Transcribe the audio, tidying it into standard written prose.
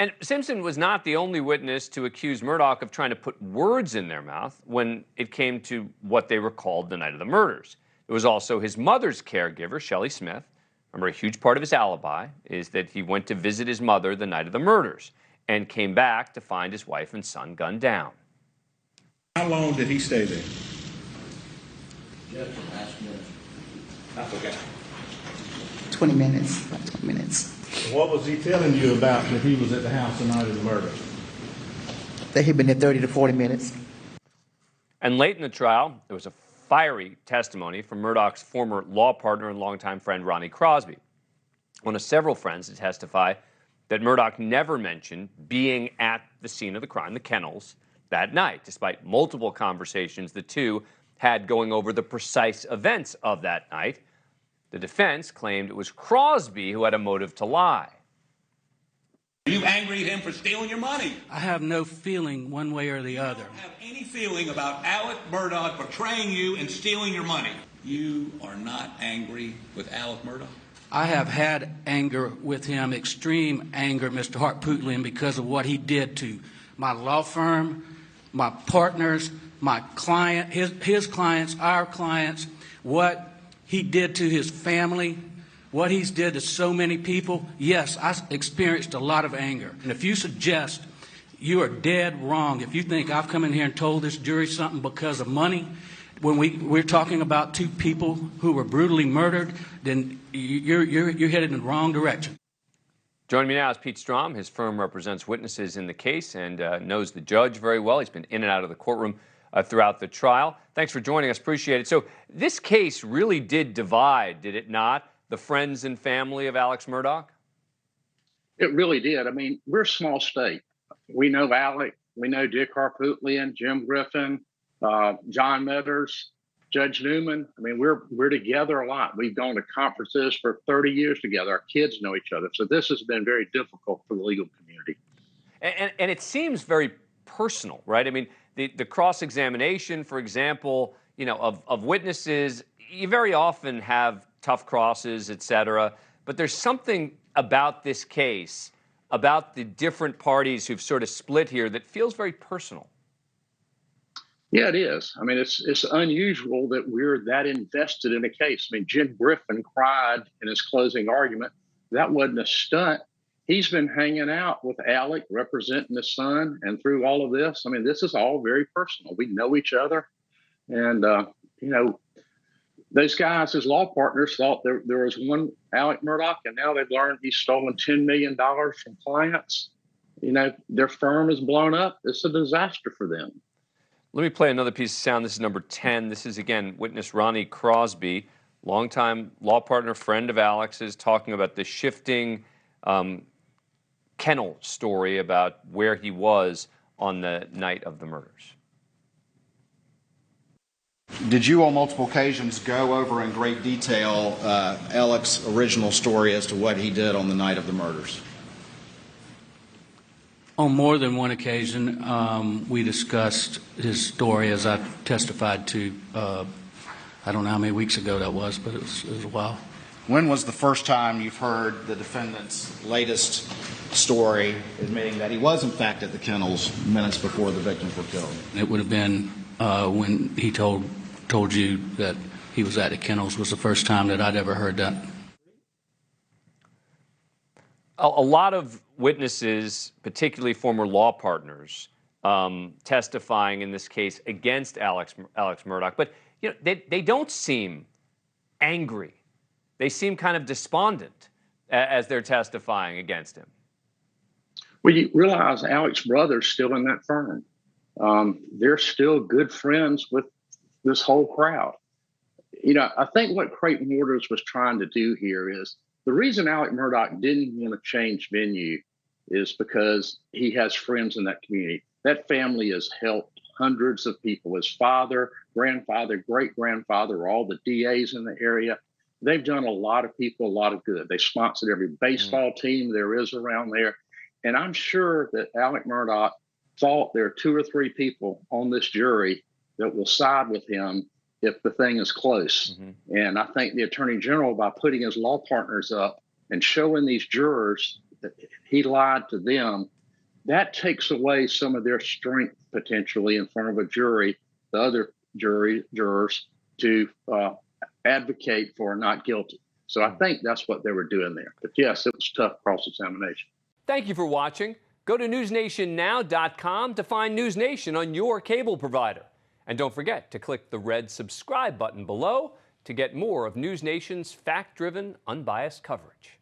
And Simpson was not the only witness to accuse Murdaugh of trying to put words in their mouth when it came to what they recalled the night of the murders. It was also his mother's caregiver, Shelley Smith. Remember, a huge part of his alibi is that he went to visit his mother the night of the murders and came back to find his wife and son gunned down. How long did he stay there? Just the last minute. I forgot. 20 minutes, about 20 minutes. What was he telling you about that he was at the house the night of the murder? That he'd been there 30 to 40 minutes. And late in the trial, there was a fiery testimony from Murdaugh's former law partner and longtime friend, Ronnie Crosby, one of several friends to testify that Murdaugh never mentioned being at the scene of the crime, the kennels, that night, despite multiple conversations the two had going over the precise events of that night. The defense claimed it was Crosby who had a motive to lie. Are you angry at him for stealing your money? I have no feeling one way or the other. You don't have any feeling about Alex Murdaugh betraying you and stealing your money. You are not angry with Alex Murdaugh? I have had anger with him, extreme anger, Mr. Hart-Pootlian, because of what he did to my law firm, my partners, my client, his clients, our clients, what he did to his family, what he's did to so many people. Yes, I experienced a lot of anger. And if you suggest you are dead wrong, if you think I've come in here and told this jury something because of money, when we're talking about two people who were brutally murdered, then you're headed in the wrong direction. Joining me now is Pete Strom. His firm represents witnesses in the case and knows the judge very well. He's been in and out of the courtroom throughout the trial. Thanks for joining us. Appreciate it. So this case really did divide, did it not, the friends and family of Alex Murdaugh? It really did. I mean, we're a small state. We know Alec, we know Dick Hart-Pootlian, Jim Griffin, John Meadows, Judge Newman. I mean, we're together a lot. We've gone to conferences for 30 years together. Our kids know each other. So this has been very difficult for the legal community. And it seems very personal, right? I mean, the cross-examination, for example, you know, of witnesses, you very often have tough crosses, et cetera. But there's something about this case, about the different parties who've sort of split here, that feels very personal. Yeah, it is. I mean, it's unusual that we're that invested in a case. I mean, Jim Griffin cried in his closing argument. That wasn't a stunt. He's been hanging out with Alec, representing his son, and through all of this, I mean, this is all very personal. We know each other, and you know, those guys, his law partners, thought there was one Alex Murdaugh, and now they've learned he's stolen $10 million from clients. You know, their firm is blown up. It's a disaster for them. Let me play another piece of sound. This is number 10. This is, again, witness Ronnie Crosby, longtime law partner, friend of Alex's, talking about the shifting kennel story about where he was on the night of the murders. Did you on multiple occasions go over in great detail Alex's original story as to what he did on the night of the murders? On more than one occasion, we discussed his story, as I testified to, I don't know how many weeks ago that was, but it was a while. When was the first time you've heard the defendant's latest story admitting that he was, in fact, at the kennels minutes before the victims were killed? It would have been when he told you that he was at the kennels was the first time that I'd ever heard that. A lot of witnesses, particularly former law partners, testifying in this case against Alex Murdaugh, but you know, they don't seem angry. They seem kind of despondent as they're testifying against him. Well, you realize Alex's brother's still in that firm. They're still good friends with this whole crowd. You know, I think what Creighton Waters was trying to do here is, the reason Alex Murdaugh didn't want to change venue is because he has friends in that community. That family has helped hundreds of people. His father, grandfather, great-grandfather are all the DAs in the area. They've done a lot of people a lot of good. They sponsored every baseball team there is around there. And I'm sure that Alex Murdaugh thought there are 2 or 3 people on this jury that will side with him if the thing is close. And I think the Attorney General, by putting his law partners up and showing these jurors that he lied to them, that takes away some of their strength potentially in front of a jury, the other jurors, to advocate for not guilty. So I think that's what they were doing there. But yes, it was tough cross-examination. Thank you for watching. Go to newsnationnow.com to find NewsNation on your cable provider. And don't forget to click the red subscribe button below to get more of NewsNation's fact-driven, unbiased coverage.